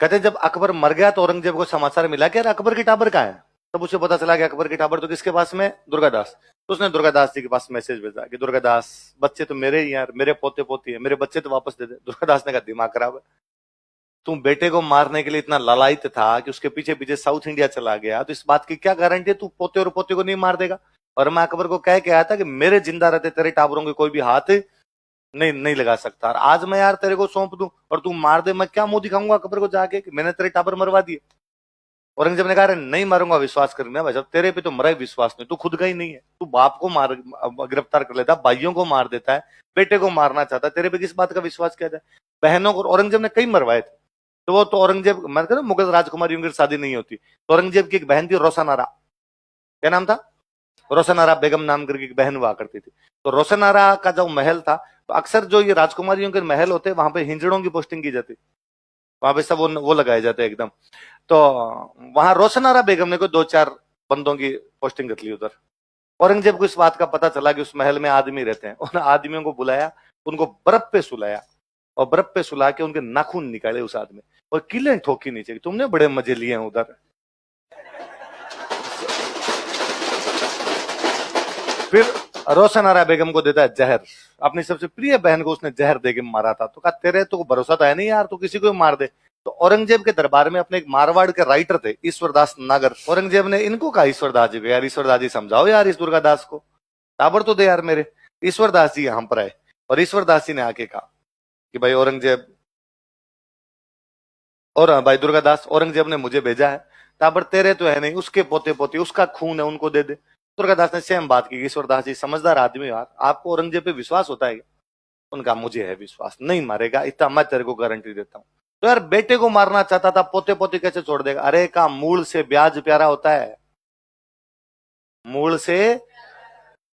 कहते जब अकबर मर गया तो औरंगजेब को समाचार मिला कि यार अकबर की टाबर कहाँ है। तब उसे पता चला कि अकबर की टाबर तो किसके पास में, दुर्गादास। तो उसने दुर्गादास जी के पास मैसेज भेजा कि दुर्गादास, बच्चे तो मेरे ही यार, मेरे पोते पोती है, मेरे बच्चे तो वापस दे दे। दुर्गादास ने कहा दिमाग खराब है, तुम बेटे को मारने के लिए इतना लालायित था कि उसके पीछे पीछे साउथ इंडिया चला गया, तो इस बात की क्या गारंटी है तू पोते और पोते को नहीं मार देगा। और मैं अकबर को कह के आया था कि मेरे जिंदा रहते तेरे टाबरों के कोई भी हाथ नहीं नहीं लगा सकता। और आज मैं यार तेरे को सौंप दूं और तू मार दे, मैं क्या मुंह दिखाऊंगा अकबर को जाके कि मैंने तेरे टाबर मरवा दिए। औरंगजेब ने कहा अरे नहीं मारूंगा, विश्वास करना भाई साहब, तेरे पे तो मरा ही विश्वास नहीं, तू खुद का ही नहीं है, तू बाप को मार गिरफ्तार कर लेता, भाइयों को मार देता है, बेटे को मारना चाहता है, तेरे पे किस बात का विश्वास किया जाए। बहनों को औरंगजेब ने कई मरवाए थे। तो वो तो औरंगजेब, मैं कहता मुगल राजकुमारियों की शादी नहीं होती। तो औरंगजेब की एक बहन थी रोशनारा, क्या नाम था, रोशनारा बेगम नाम करके एक बहन हुआ करती थी। तो रोशनारा का जो महल था, तो अक्सर जो ये राजकुमारियों के महल होते वहां पे हिंजड़ों की पोस्टिंग की जाती, वहां पे सब वो लगाए जाते एकदम। तो वहां रोशनारा बेगम ने कोई 2-4 बंदों की पोस्टिंग कर ली उधर। औरंगजेब को इस बात का पता चला कि उस महल में आदमी रहते हैं, उन आदमियों को बुलाया, उनको बर्फ पे सुलाया और बर्फ पे सुला के उनके नाखून निकाले उस आदमी और किलें ठोकी नीचे, तुमने बड़े मजे लिए हैं उधर। फिर रोशनारा बेगम को देता है जहर, अपनी सबसे प्रिय बहन को उसने जहर देके मारा था। तो कहा तेरे तो भरोसा तो है नहीं यार, तू किसी को मार दे। तो औरंगजेब के दरबार में अपने एक मारवाड़ के राइटर थे ईश्वरदास नागर, औरंगजेब ने इनको कहा ईश्वरदास जी को, यार ईश्वरदास जी समझाओ यार इस दुर्गादास को, टाबर तो दे यार मेरे। ईश्वरदास जी यहां पर आए और ईश्वरदास जी ने आके कहा कि भाई औरंगजेब, और भाई दुर्गादास, औरंगजेब ने मुझे भेजा है, टाबर तेरे तो है नहीं, उसके पोते पोते उसका खून है, उनको दे दे। दुर्गादास ने सेम बात की, ईश्वरदास जी समझदार आदमी यार, आपको औरंगजेब पे विश्वास होता है क्या? उनका मुझे है विश्वास, नहीं मारेगा, इतना मैं तेरे को गारंटी देता हूं। तो यार बेटे को मारना चाहता था, पोते पोते कैसे छोड़ देगा? अरे का मूल से ब्याज प्यारा होता है, मूल से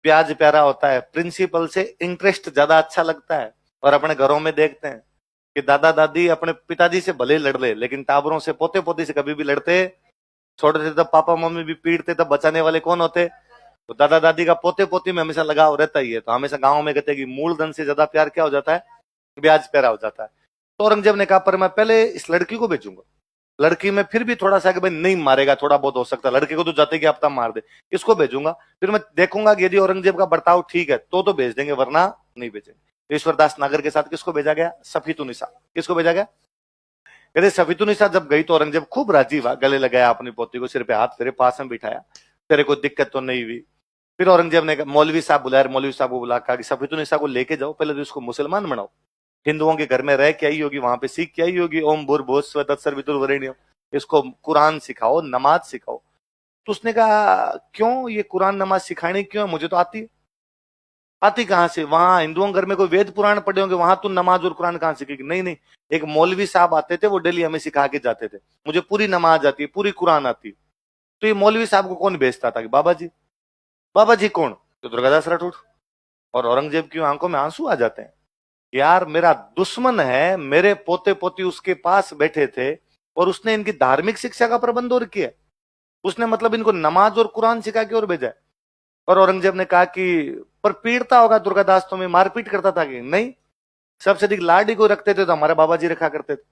ब्याज प्यारा होता है, प्रिंसिपल से इंटरेस्ट ज्यादा अच्छा लगता है। और अपने घरों में देखते हैं कि दादा दादी अपने पिताजी से भले लड़ ले, लेकिन टाबरों से, पोते पोती से कभी भी लड़ते छोड़ते थे, तब पापा मम्मी भी पीटते, तब बचाने वाले कौन होते? तो दादा दादी का पोते पोती में हमेशा लगाव रहता ही है। तो हमेशा गांव में कहते हैं कि मूलधन से ज्यादा प्यार क्या हो जाता है? ब्याज प्यारा हो जाता है। तो औरंगजेब ने कहा पर मैं पहले इस लड़की को भेजूंगा, लड़की में फिर भी थोड़ा सा कि भाई नहीं मारेगा, थोड़ा बहुत हो सकता है, लड़के को तो जाते कि हफ्ता मार दे, इसको भेजूंगा, फिर मैं देखूंगा कि यदि औरंगजेब का बर्ताव ठीक है तो भेज देंगे, वरना नहीं भेजेंगे। ईश्वरदास नागर के साथ किसको भेजा गया? सफीतुनिसा। किसको भेजा गया? कहते सफीतुनिसा जब गई तो औरंगजेब खूब राजी हुआ, गले लगाया अपनी पोती को, सिर पे हाथ फेरे, पास में बिठाया, तेरे को दिक्कत तो नहीं हुई। फिर औरंगजेब ने मौलवी साहब बुलाया, मौलवी साहब को बुला कहा कि सफीतुनिसा को लेके जाओ, पहले तो इसको मुसलमान बनाओ, हिंदुओं के घर में रह के आई होगी, वहां पे सीख के आई होगी, ओम भूर्भुवस्सुवः तत्सवितुर्वरेण्यम, इसको कुरान सिखाओ, नमाज सिखाओ। तो उसने कहा क्यों ये कुरान नमाज सिखानी क्यों है, मुझे तो आती है। आती कहां से? वहां हिंदुओं घर में कोई वेद पुराण पढ़े होंगे, वहां तू नमाज और कुरान कहां सीखेगी? नहीं नहीं, एक मौलवी साहब आते थे, वो डेली हमें सिखा के जाते थे, मुझे पूरी नमाज आती है, पूरी कुरान आती है। तो ये मौलवी साहब को कौन भेजता था? कि बाबा जी। बाबा जी कौन? तो दुर्गादास राठौड़। और औरंगजेब की आंखों में आंसू आ जाते हैं, यार मेरा दुश्मन है, मेरे पोते पोती उसके पास बैठे थे और उसने इनकी धार्मिक शिक्षा का प्रबंध और किया, उसने मतलब इनको नमाज और कुरान सिखा के और भेजा है। और औरंगजेब ने कहा कि पर पीड़ता होगा दुर्गादास, तुम्हें मारपीट करता था? कि नहीं, सबसे अधिक लाडी को रखते थे तो हमारे बाबा जी रखा करते थे।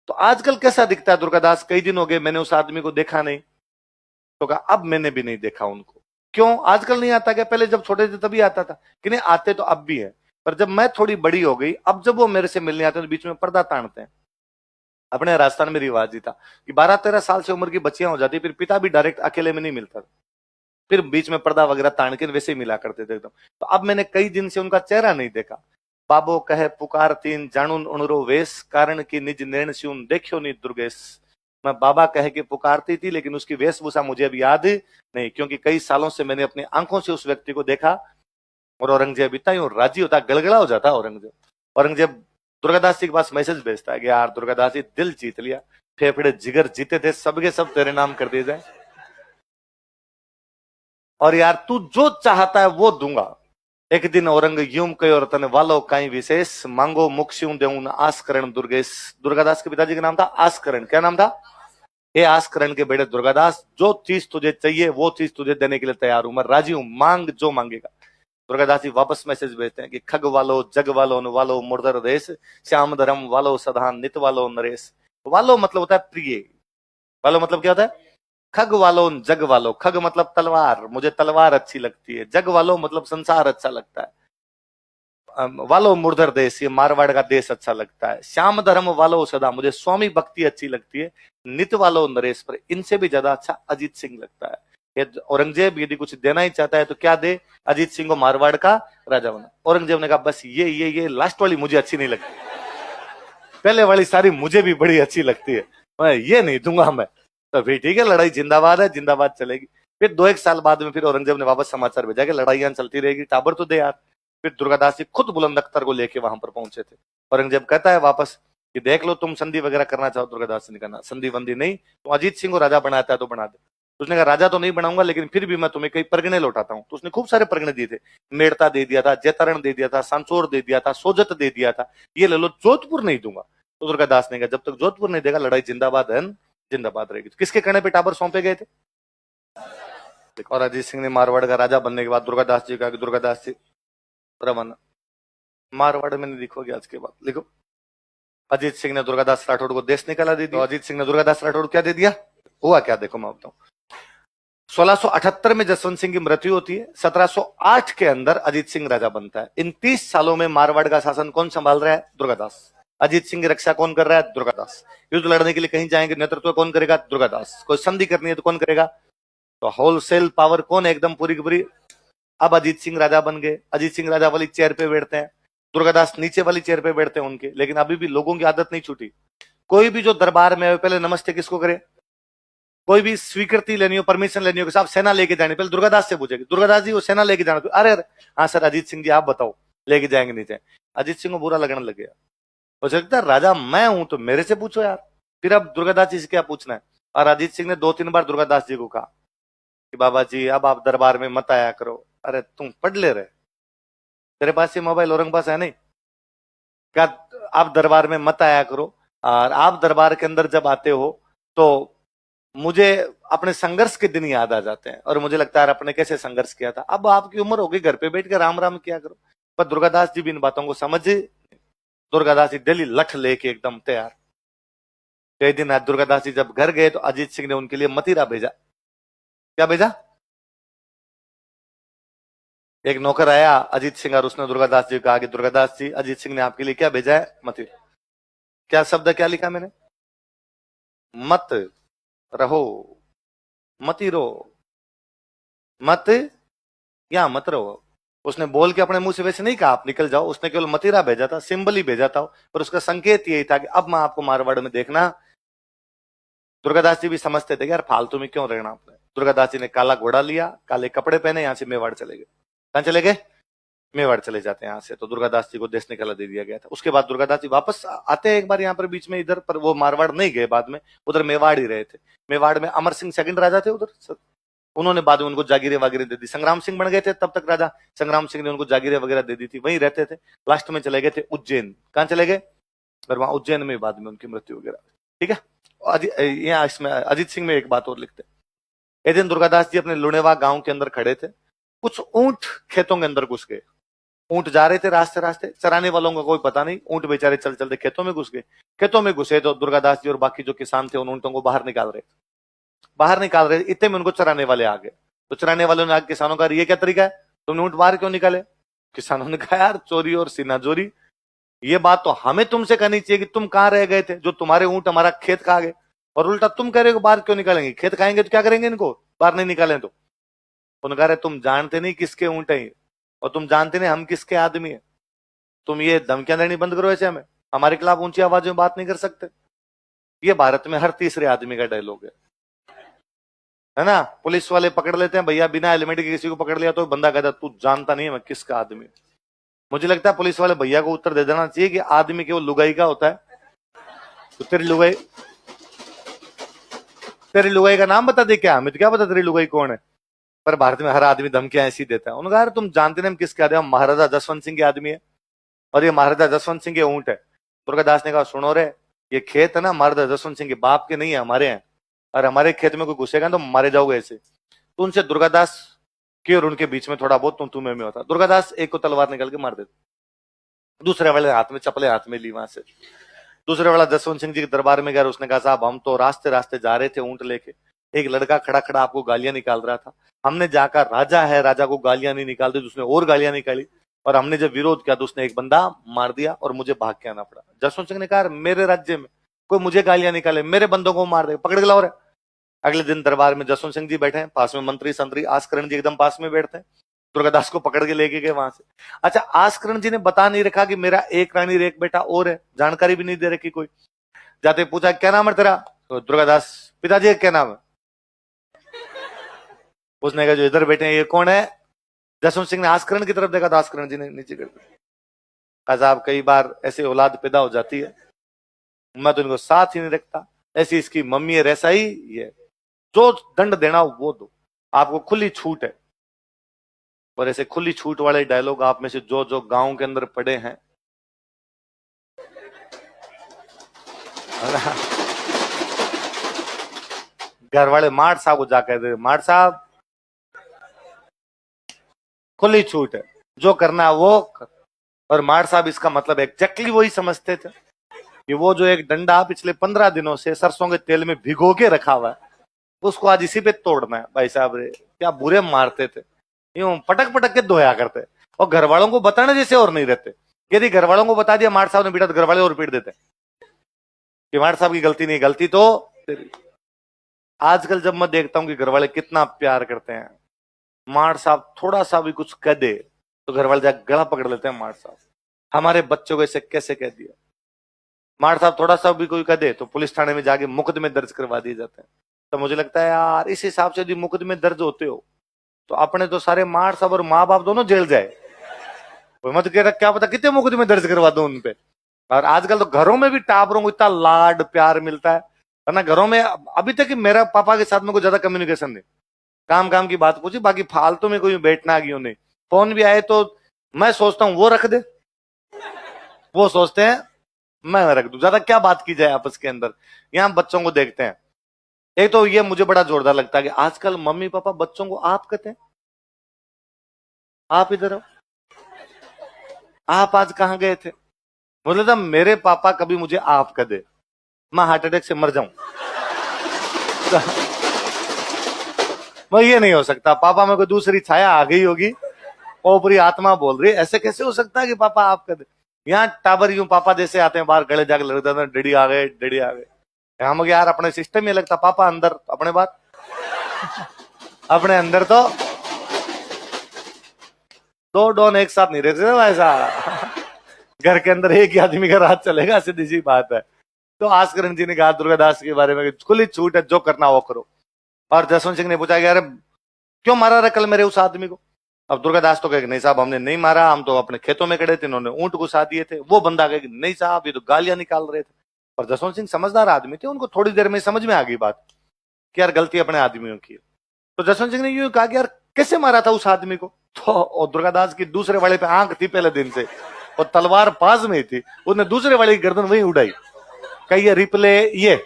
तो आजकल कैसा दिखता है दुर्गादास? कई दिन हो गए मैंने उस आदमी को देखा नहीं। तो कहा अब मैंने भी नहीं देखा उनको। क्यों आजकल नहीं आता क्या? पहले जब छोटे थे तभी आता था। कि नहीं, आते तो अब भी है, पर जब मैं थोड़ी बड़ी हो गई, अब जब वो मेरे से मिलने आते हैं तो बीच में पर्दा तानते हैं। अपने राजस्थान में रिवाज ही था कि 12-13 साल से उम्र की बच्चियां हो जाती, फिर पिता भी डायरेक्ट अकेले में नहीं मिलता, फिर बीच में पर्दा वगैरह तान के वैसे ही मिला करते थे एकदम। तो अब मैंने कई दिन से उनका चेहरा नहीं देखा। बाबो कहे पुकार तीन जानुन उणरो वेश, कारण की निज नैण स्यून देखियो नी दुर्गेश। मैं बाबा कह के पुकारती थी, लेकिन उसकी वेशभूषा मुझे अभी याद नहीं, क्योंकि कई सालों से मैंने अपनी आंखों से उस व्यक्ति को देखा। और औरंगजेब इतना ही राजी होता, गड़गड़ा हो जाता औरंगजेब। औरंगजेब दुर्गादास जी के पास मैसेज भेजता है कि यार दुर्गादास जी दिल जीत लिया, फेफड़े जिगर जीते थे, सबके सब तेरे नाम कर दिए जाए, और यार तू जो चाहता है वो दूंगा। एक दिन औरंग यूं कहो और तने वालो काई विशेष, मांगो मुक्ष्यूं देऊं आस्करण दुर्गेश। दुर्गादास के पिताजी का नाम था आस्करण। क्या नाम था? ये आस्करण के बेटे दुर्गादास, जो चीज तुझे चाहिए वो चीज तुझे देने के लिए तैयार हूं, मैं राजी हूं, मांग जो मांगेगा। दुर्गादास जी वापस मैसेज भेजते हैं कि खग वालो जग वालो न वालो मुर्दर देश, श्याम धर्म वालो सदा नित वालो नरेश। वालो मतलब होता है प्रिय। वालो मतलब क्या होता है? खग वालो जग वालो। खग मतलब तलवार, मुझे तलवार अच्छी लगती है। जग वालो मतलब संसार अच्छा लगता है। वालो मुरधर देश, ये मारवाड़ का देश अच्छा लगता है। श्याम धर्म वालो सदा, मुझे स्वामी भक्ति अच्छी लगती है। नित वालो नरेश पर, इनसे भी ज्यादा अच्छा अजीत सिंह लगता है। औरंगजेब यदि कुछ देना ही चाहता है तो क्या दे? अजीत सिंह को मारवाड़ का राजा बना। औरंगजेब ने कहा बस ये लास्ट वाली मुझे अच्छी नहीं लगती, पहले वाली सारी मुझे भी बड़ी अच्छी लगती है, मैं ये नहीं दूंगा मैं। तो फिर ठीक है, लड़ाई जिंदाबाद है, जिंदाबाद चलेगी। फिर 2-1 साल बाद में फिर औरंगजेब ने वापस समाचार भेजा कि लड़ाइयां चलती रहेगी, टाबर तो दे यार। फिर दुर्गादास जी खुद बुलंद अख्तर को लेके वहां पर पहुंचे थे। औरंगजेब कहता है वापस कि देख लो तुम संधि वगैरह करना चाहो दुर्गादास से, नहीं करना संधि वंधि नहीं, तो अजीत सिंह को राजा बनाता है तो बना दे। उसने कहा राजा तो नहीं बनाऊंगा, लेकिन फिर भी मैं तुम्हें कई परगने लौटाता हूं। तो उसने खूब सारे परगने दिए थे। मेड़ता दे दिया था, जैतारण दे दिया था, सांचौर दे दिया था, सोजत दे दिया था। ये ले लो, जोधपुर नहीं दूंगा। तो दुर्गादास ने कहा जब तक जोधपुर नहीं देगा लड़ाई जिंदाबाद है, जिंदाबाद रहेगी। किसके कहने पे टाबर सौंपे गए थे? और अजीत सिंह ने मारवाड़ का राजा बनने के बाद दुर्गादास जी कहा कि दुर्गादास जी रवाना, मारवाड़ में नहीं लिखोगे आज के बाद, लिखो। अजीत सिंह ने दुर्गादास राठौड़ को देश निकाला दे दिया। अजीत सिंह ने दुर्गादास राठौड़ को क्या दे दिया? हुआ क्या देखो मैं बताऊं। 1678 में जसवंत सिंह की मृत्यु होती है। 1708 के अंदर अजीत सिंह राजा बनता है। इन 30 सालों में मारवाड़ का शासन कौन संभाल रहा है? दुर्गादास। अजीत सिंह की रक्षा कौन कर रहा है? दुर्गादास। युद्ध लड़ने के लिए कहीं जाएंगे नेतृत्व कौन करेगा? दुर्गादास। कोई संधि करनी है तो कौन करेगा? तो होलसेल पावर कौन है एकदम पूरी की पूरी? अब अजीत सिंह राजा बन गए। अजीत सिंह राजा वाली चेयर पे बैठते हैं, दुर्गादास नीचे वाली चेयर पे बैठते हैं उनके। लेकिन अभी भी लोगों की आदत नहीं छूटी। कोई भी जो दरबार में पहले नमस्ते किसको करे? कोई भी स्वीकृति लेनी हो, परमिशन लेनी हो, साहब सेना लेके जानी, पहले दुर्गादास से पूछेगी, दुर्गादास जी वो सेना लेके जाना, तो अरे हाँ सर अजीत सिंह जी आप बताओ लेके जाएंगे नहीं जाए। अजीत सिंह को बुरा लगने लग गया। हो सकता है राजा मैं हूं तो मेरे से पूछो यार, फिर अब दुर्गादास जी से क्या पूछना है। और अजीत सिंह ने 2-3 बार दुर्गादास जी को कहा कि बाबा जी अब आप दरबार में मत आया करो। अरे तुम पढ़ ले रहे, तेरे पास ये मोबाइल औरंग पास है नहीं क्या? आप दरबार में मत आया करो। और आप दरबार के अंदर जब आते हो तो मुझे अपने संघर्ष के दिन याद आ जाते हैं, और मुझे लगता है अपने कैसे संघर्ष किया था। अब आपकी उम्र होगी, घर पे बैठ के राम राम किया करो। पर दुर्गादास जी भी इन बातों को समझ, दुर्गादास जी दिल्ली लठ लेके एकदम तैयार। कई दिन आज दुर्गादास जी जब घर गए तो अजीत सिंह ने उनके लिए मथिरा भेजा। क्या भेजा? एक नौकर आया अजीत सिंह, और उसने दुर्गादास जी को कहा कि दुर्गादास जी अजीत सिंह ने आपके लिए क्या भेजा है? मथिरा। क्या शब्द क्या लिखा मैंने? मत रहो, मती रहो, मत या मत रहो। उसने बोल के अपने मुंह से वैसे नहीं कहा आप निकल जाओ, उसने केवल मतीरा भेजा था, सिंबल ही भेजा था। और उसका संकेत यही था कि अब मैं आपको मारवाड़ में देखना। दुर्गादास जी भी समझते थे कि यार फालतू में क्यों रहना आपने। दुर्गादास जी ने काला घोड़ा लिया, काले कपड़े पहने, यहां से मेवाड़ चले गए। कहां चले गए? मेवाड़ चले जाते हैं यहाँ से। तो दुर्गादास जी को देश निकाला दे दिया गया था। उसके बाद दुर्गादास जी वापस आते हैं एक बार यहाँ पर बीच में इधर, पर वो मारवाड़ नहीं गए, बाद में उधर मेवाड़ ही रहे थे। मेवाड़ में अमर सिंह सेकंड राजा थे उधर, उन्होंने बाद में उनको जागीरें वगैरह दे दी। संग्राम सिंह बन गए थे तब तक राजा, संग्राम सिंह ने उनको जागीरें वगैरह दे दी थी, वहीं रहते थे। लास्ट में चले गए थे उज्जैन। कहां चले गए? और वहां उज्जैन में बाद में उनकी मृत्यु वगैरह। ठीक है, यहाँ इसमें अजीत सिंह में एक बात और लिखते हैं। एक दिन दुर्गादास जी अपने लुणेवा गांव के अंदर खड़े थे, कुछ ऊंट खेतों के अंदर घुस गए। ऊंट जा रहे थे रास्ते रास्ते, चराने वालों का कोई पता नहीं, ऊंट बेचारे चल चलते खेतों में घुस गए। खेतों में घुसे तो दुर्गादास जी और बाकी जो किसान थे उन ऊंटों को बाहर निकाल रहे, इतने में उनको चराने वाले आ गए। तो चराने वालों ने आगे किसानों का ये क्या तरीका है, तुमने ऊंट बाहर क्यों निकाले? किसानों ने कहा यार चोरी और सीनाजोरी, ये बात तो हमें तुमसे कहनी चाहिए कि तुम कहां रह गए थे, जो तुम्हारे ऊंट हमारा खेत खा गए, और उल्टा तुम कह रहे हो बाहर क्यों निकालेंगे? खेत खाएंगे तो क्या करेंगे इनको, बाहर नहीं निकालें तो? उन्होंने कहा तुम जानते नहीं किसके ऊंट है, और तुम जानते नहीं हम किसके आदमी है। तुम ये धमकियां देनी बंद करो, ऐसे हमें हमारे खिलाफ ऊंची आवाज में बात नहीं कर सकते। ये भारत में हर तीसरे आदमी का डायलॉग है ना। पुलिस वाले पकड़ लेते हैं भैया बिना हेलमेट के, किसी को पकड़ लिया तो बंदा कहता तू जानता नहीं है मैं किसका आदमी। मुझे लगता है पुलिस वाले भैया को उत्तर दे देना चाहिए कि आदमी केवल लुगाई का होता है। तो तेरी लुगाई का नाम बता दे क्या, हमें तो क्या पता तेरी लुगाई कौन है। पर भारत में हर आदमी धमकियां ऐसी देता है। उन्होंने कहा तुम जानते नहीं हम किसके आदमी, हम महाराजा जसवंत सिंह के आदमी है, और ये महाराजा जसवंत सिंह के ऊंट है। दुर्गादास ने कहा सुनो रे, ये खेत है ना महाराजा जसवंत सिंह के बाप के नहीं है, हमारे हैं, और हमारे खेत में कोई घुसेगा तो मारे जाओगे ऐसे। तो उनसे दुर्गादास के और उनके बीच में थोड़ा बहुत तुम्हें में होता। दुर्गादास एक को तलवार निकल के मार देते, दूसरे वाले हाथ में चपले हाथ में ली वहां से। दूसरे वाला जसवंत सिंह जी के दरबार में गया, उसने कहा साहब हम तो रास्ते रास्ते जा रहे थे ऊंट लेके, एक लड़का खड़ा खड़ा आपको गालियां निकाल रहा था, हमने जाकर राजा है राजा को गालियां नहीं निकालते, उसने और गालियां निकाली, और हमने जब विरोध किया तो उसने एक बंदा मार दिया और मुझे भाग के आना पड़ा। जसवंत सिंह ने कहा मेरे राज्य में कोई मुझे गालियां निकाले, मेरे बंदों को मार दे, पकड़ के लाओ रे। अगले दिन दरबार में जसवंत सिंह जी बैठे हैं, पास में मंत्री संतरी आस्करण जी एकदम पास में बैठते हैं, दुर्गादास को पकड़ के लेके गए वहां से। अच्छा, आस्करण जी ने बता नहीं रखा कि मेरा एक रानी एक बेटा और है, जानकारी भी नहीं दे रखी कोई। जाते पूछा क्या नाम है तेरा, तो दुर्गादास पिताजी क्या नाम है, उसने कहा जो इधर बैठे हैं ये कौन है। जसवंत सिंह ने आस्करण की तरफ देखा तो आस्करण जी ने नीचे कर दिया। साहब कई बार ऐसी औलाद पैदा हो जाती है, मैं तो इनको साथ ही नहीं रखता, ऐसी इसकी मम्मी है, ऐसा ही ये, जो दंड देना वो दो, आपको खुली छूट है। और ऐसे खुली छूट वाले डायलॉग आप में से जो जो गांव के अंदर पड़े हैं, घर वाले माठ साहब को जाकर दे, माठ साहब खुली छूट है, जो करना है वो कर। और माठ साहब इसका मतलब एग्जैक्टली वही समझते थे कि वो जो एक डंडा पिछले 15 दिनों से सरसों के तेल में भिगो के रखा हुआ है, उसको आज इसी पे तोड़ना है। भाई साहब रे क्या बुरे मारते थे, यूं पटक पटक के धोया करते, और घर वालों को बताने जैसे और नहीं रहते। यदि घर वालों को बता दिया माठ साहब ने पीटा तो घर वाले और पीट देते कि माठ साहब की गलती नहीं, गलती तो तेरी। आजकल जब मैं देखता हूं कि घर वाले कितना प्यार करते हैं, माठ साहब थोड़ा सा भी कुछ कह दे तो घर वाले जाकर गला पकड़ लेते हैं, माठ साहब हमारे बच्चों को ऐसे कैसे कह दिया। माठ साहब थोड़ा सा भी कोई कह दे तो पुलिस थाने में जाके मुकदमे दर्ज करवा दिए जाते हैं। तो मुझे लगता है यार इस हिसाब से यदि मुकदमे दर्ज होते हो तो अपने तो सारे माठ साहब और माँ बाप दोनों जेल जाए। मैं तो कह रहा क्या पता कितने मुकदमे दर्ज करवा दो उनपे। और आजकल तो घरों में भी टाबरों को इतना लाड प्यार मिलता है ना, घरों में अभी तक मेरा पापा के साथ में कोई ज्यादा कम्युनिकेशन नहीं, काम काम की बात पूछी, बाकी फालतू में कोई बैठना आ गई नहीं। फोन भी आए तो मैं सोचता हूँ वो रख दे, वो सोचते हैं मैं रख दूं, ज्यादा क्या बात की जाए आपस के अंदर। यहाँ बच्चों को देखते हैं, एक तो ये मुझे बड़ा जोरदार लगता है कि आजकल मम्मी पापा बच्चों को आप कहते हैं, आप इधर हो, आप आज कहां गए थे। मुझे लगता मेरे पापा कभी मुझे आप कह दे मैं हार्ट अटैक से मर जाऊं। मैं ये नहीं हो सकता, पापा में कोई दूसरी छाया आ गई होगी, ओपरी आत्मा बोल रही, ऐसे कैसे हो सकता है कि पापा आप कह दे। यहाँ टाबर यूं पापा जैसे आते हैं बाहर गले जाके लगता है डैडी आ गए डैडी आ गए। हम यार अपने सिस्टम में लगता पापा अंदर अपने बात अपने अंदर तो दो डॉन एक साथ नहीं रहते ऐसा। घर के अंदर एक ही आदमी का राज चलेगा, सीधी सी बात है। तो आस्करण जी ने कहा दुर्गादास के बारे में खुली छूट है, जो करना वो करो। और जसवंत सिंह ने पूछा कि अरे क्यों मारा रहा कल मेरे उस आदमी को। अब दुर्गादास तो कहे नहीं साहब हमने नहीं मारा, हम तो अपने खेतों में खड़े थे, इन्होंने ऊंट घुसा दिए थे। वो बंदा कहे नहीं साहब ये तो गालियां निकाल रहे थे। और जसवंत सिंह समझदार आदमी थे, उनको थोड़ी देर में समझ में आ गई बात कि यार गलती अपने आदमियों की। तो जसवंत सिंह ने यूं कहा कि यार कैसे मारा था उस आदमी को। तो और दुर्गादास की दूसरे वाले पे आंख थी पहले दिन से, और तलवार पास में थी, उसने दूसरे वाले की गर्दन वहीं उड़ाई, कही रिप्ले ये।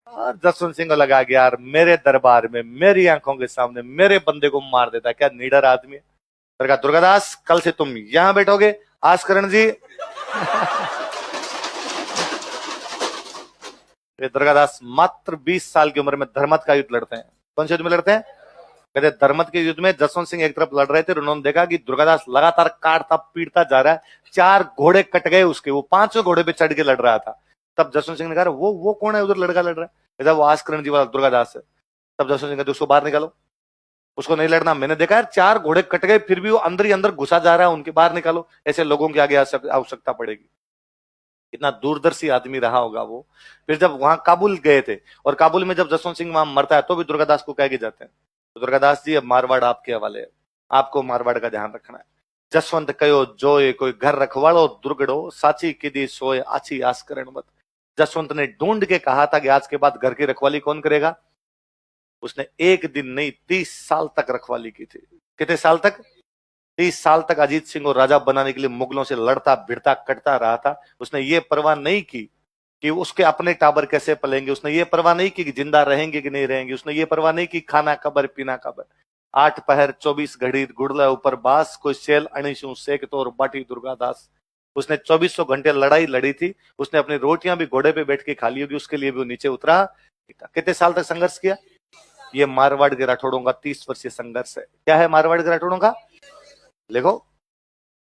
और जसवंत सिंह को लगा कि यार मेरे दरबार में मेरी आंखों के सामने मेरे बंदे को मार देता, क्या निडर आदमी है। फिर कहा दुर्गादास कल से तुम यहां बैठोगे, आस्करण जी। दुर्गादास मात्र 20 साल की उम्र में धर्मत का युद्ध लड़ते हैं। कौन से युद्ध में लड़ते हैं, कहते धर्मत के युद्ध में जसवंत सिंह एक तरफ लड़ रहे थे, उन्होंने देखा कि दुर्गादास लगातार काटता पीटता जा रहा है, 4 घोड़े कट गए उसके, वो 5वें घोड़े पे चढ़ के लड़ रहा था। तब जसवंत सिंह ने कहा वो कौन है उधर लड़का लड़ रहा है, कहता वो आस्करण जी वाला दुर्गादास है। तब जसवंत सिंह कहते उसको बाहर निकालो, उसको नहीं लड़ना, मैंने देखा यार 4 घोड़े कट गए फिर भी वो अंदर ही अंदर घुसा जा रहा है, उनके बाहर निकालो, ऐसे लोगों के आगे आवश्यकता पड़ेगी। कितना दूरदर्शी आदमी रहा होगा वो। फिर जब वहां काबुल गए थे, और काबुल में जब जसवंत सिंह वहां मरता है तो भी दुर्गादास को कह के जाते हैं तो दुर्गादास जी अब मारवाड़ आपके हवाले है, आपको मारवाड़ का ध्यान रखना है। जसवंत कयो जोए कोई घर रखवाड़ो दुर्गड़ो, साची किदी सोए आची आस्करण मत। जसवंत ने ढूंढ के कहा था कि आज के बाद घर की रखवाली कौन करेगा। उसने एक दिन नहीं 30 साल तक रखवाली की थी। कितने साल तक, 30 साल तक अजीत सिंह को राजा बनाने के लिए मुगलों से लड़ता भिड़ता कटता रहा था। उसने ये परवाह नहीं की कि उसके अपने टाबर कैसे पलेंगे, उसने ये परवाह नहीं की कि जिंदा रहेंगे कि नहीं रहेंगे, उसने ये परवाह नहीं की खाना कबर पीना कबर। 8 पहर 24 घड़ी गुड़ला ऊपर बास, कोई सेल अणिशु सेक तोर बाटी दुर्गादास। उसने 2400 घंटे लड़ाई लड़ी थी, उसने अपनी रोटियां भी घोड़े पे बैठ के खा ली होगी, उसके लिए भी वो नीचे उतरा। कितने साल तक संघर्ष किया? ये मारवाड़ के राठौड़ों का 30 वर्षीय संघर्ष है। क्या है मारवाड़ के राठौड़ों का? देखो